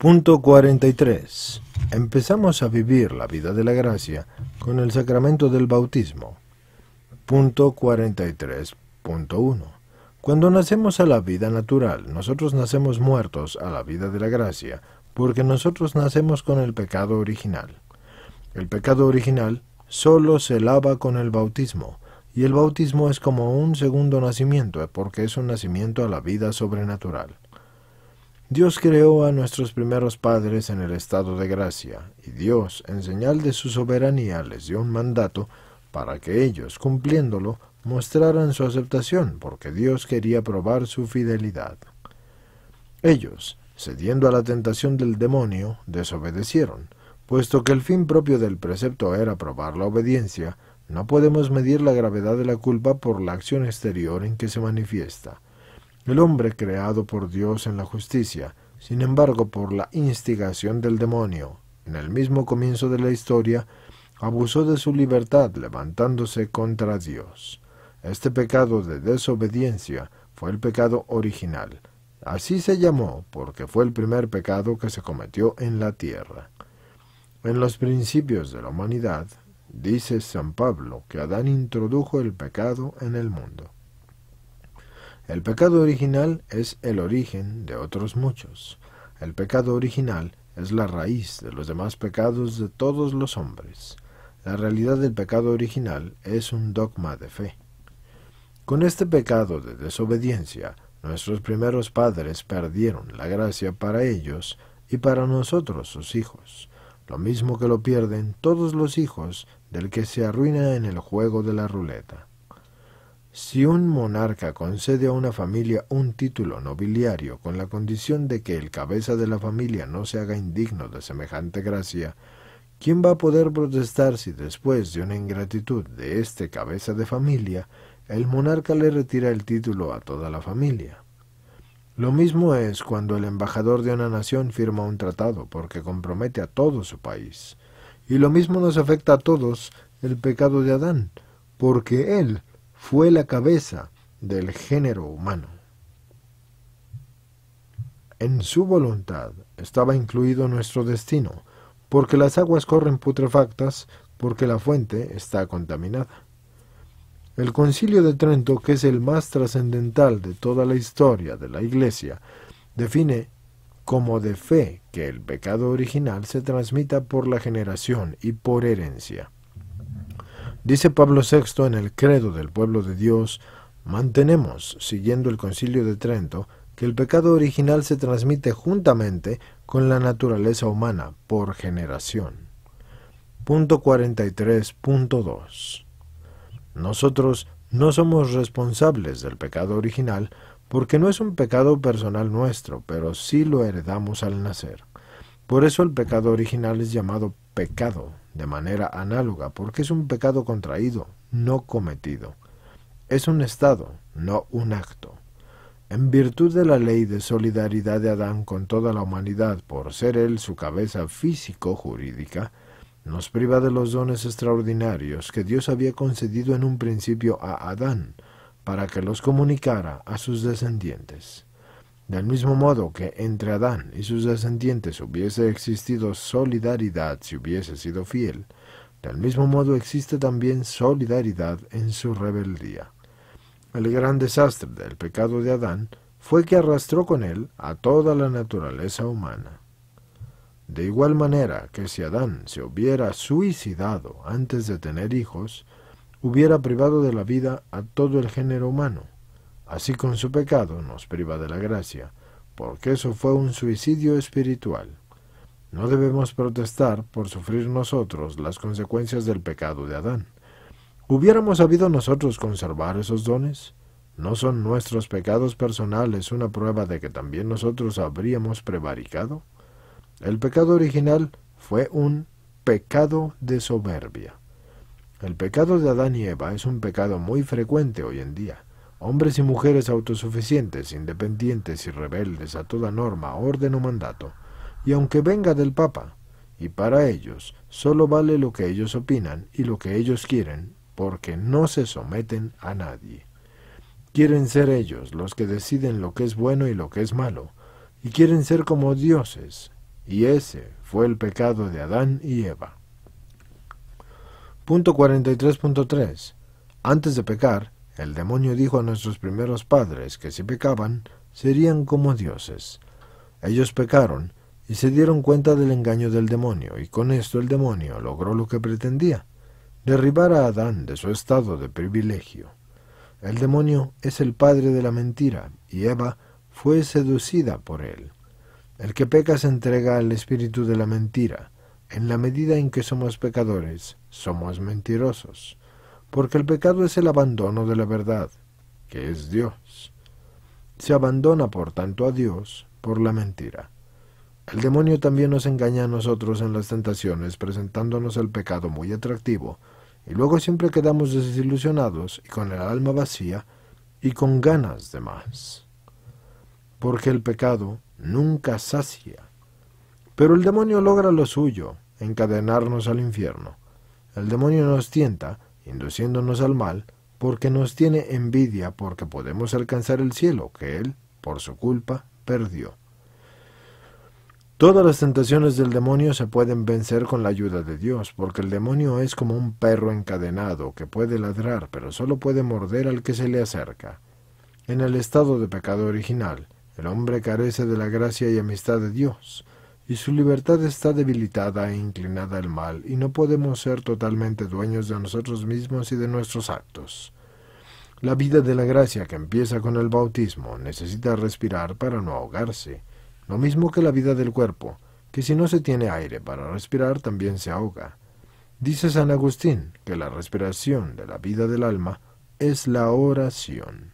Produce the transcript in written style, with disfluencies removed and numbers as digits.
Punto 43. Empezamos a vivir la vida de la gracia con el sacramento del bautismo. Punto 43.1. Cuando nacemos a la vida natural, nosotros nacemos muertos a la vida de la gracia, porque nosotros nacemos con el pecado original. El pecado original solo se lava con el bautismo, y el bautismo es como un segundo nacimiento, porque es un nacimiento a la vida sobrenatural. Dios creó a nuestros primeros padres en el estado de gracia, y Dios, en señal de su soberanía, les dio un mandato para que ellos, cumpliéndolo, mostraran su aceptación, porque Dios quería probar su fidelidad. Ellos, cediendo a la tentación del demonio, desobedecieron. Puesto que el fin propio del precepto era probar la obediencia, no podemos medir la gravedad de la culpa por la acción exterior en que se manifiesta. El hombre creado por Dios en la justicia, sin embargo, por la instigación del demonio, en el mismo comienzo de la historia, abusó de su libertad levantándose contra Dios. Este pecado de desobediencia fue el pecado original. Así se llamó porque fue el primer pecado que se cometió en la tierra. En los principios de la humanidad, dice San Pablo que Adán introdujo el pecado en el mundo. El pecado original es el origen de otros muchos. El pecado original es la raíz de los demás pecados de todos los hombres. La realidad del pecado original es un dogma de fe. Con este pecado de desobediencia, nuestros primeros padres perdieron la gracia para ellos y para nosotros sus hijos, lo mismo que lo pierden todos los hijos del que se arruina en el juego de la ruleta. Si un monarca concede a una familia un título nobiliario con la condición de que el cabeza de la familia no se haga indigno de semejante gracia, ¿quién va a poder protestar si después de una ingratitud de este cabeza de familia, el monarca le retira el título a toda la familia? Lo mismo es cuando el embajador de una nación firma un tratado porque compromete a todo su país. Y lo mismo nos afecta a todos el pecado de Adán, porque él fue la cabeza del género humano. En su voluntad estaba incluido nuestro destino, porque las aguas corren putrefactas, porque la fuente está contaminada. El Concilio de Trento, que es el más trascendental de toda la historia de la Iglesia, define como de fe que el pecado original se transmita por la generación y por herencia. Dice Pablo VI en el Credo del Pueblo de Dios: mantenemos, siguiendo el Concilio de Trento, que el pecado original se transmite juntamente con la naturaleza humana por generación. Punto 43.2. Nosotros no somos responsables del pecado original porque no es un pecado personal nuestro, pero sí lo heredamos al nacer. Por eso el pecado original es llamado pecado de manera análoga, porque es un pecado contraído, no cometido. Es un estado, no un acto. En virtud de la ley de solidaridad de Adán con toda la humanidad, por ser él su cabeza físico-jurídica, nos priva de los dones extraordinarios que Dios había concedido en un principio a Adán, para que los comunicara a sus descendientes. Del mismo modo que entre Adán y sus descendientes hubiese existido solidaridad si hubiese sido fiel, del mismo modo existe también solidaridad en su rebeldía. El gran desastre del pecado de Adán fue que arrastró con él a toda la naturaleza humana. De igual manera que si Adán se hubiera suicidado antes de tener hijos, hubiera privado de la vida a todo el género humano. Así con su pecado nos priva de la gracia, porque eso fue un suicidio espiritual. No debemos protestar por sufrir nosotros las consecuencias del pecado de Adán. ¿Hubiéramos sabido nosotros conservar esos dones? ¿No son nuestros pecados personales una prueba de que también nosotros habríamos prevaricado? El pecado original fue un pecado de soberbia. El pecado de Adán y Eva es un pecado muy frecuente hoy en día. Hombres y mujeres autosuficientes, independientes y rebeldes a toda norma, orden o mandato, y aunque venga del Papa, y para ellos solo vale lo que ellos opinan y lo que ellos quieren, porque no se someten a nadie. Quieren ser ellos los que deciden lo que es bueno y lo que es malo, y quieren ser como dioses, y ese fue el pecado de Adán y Eva. Punto 43.3. Antes de pecar, el demonio dijo a nuestros primeros padres que si pecaban, serían como dioses. Ellos pecaron y se dieron cuenta del engaño del demonio, y con esto el demonio logró lo que pretendía, derribar a Adán de su estado de privilegio. El demonio es el padre de la mentira, y Eva fue seducida por él. El que peca se entrega al espíritu de la mentira. En la medida en que somos pecadores, somos mentirosos, porque el pecado es el abandono de la verdad, que es Dios. Se abandona, por tanto, a Dios por la mentira. El demonio también nos engaña a nosotros en las tentaciones, presentándonos el pecado muy atractivo, y luego siempre quedamos desilusionados y con el alma vacía y con ganas de más. Porque el pecado nunca sacia. Pero el demonio logra lo suyo, encadenarnos al infierno. El demonio nos tienta, induciéndonos al mal, porque nos tiene envidia porque podemos alcanzar el cielo que él, por su culpa, perdió. Todas las tentaciones del demonio se pueden vencer con la ayuda de Dios, porque el demonio es como un perro encadenado que puede ladrar, pero solo puede morder al que se le acerca. En el estado de pecado original, el hombre carece de la gracia y amistad de Dios, y su libertad está debilitada e inclinada al mal, y no podemos ser totalmente dueños de nosotros mismos y de nuestros actos. La vida de la gracia que empieza con el bautismo necesita respirar para no ahogarse, lo mismo que la vida del cuerpo, que si no se tiene aire para respirar también se ahoga. Dice San Agustín que la respiración de la vida del alma es la oración.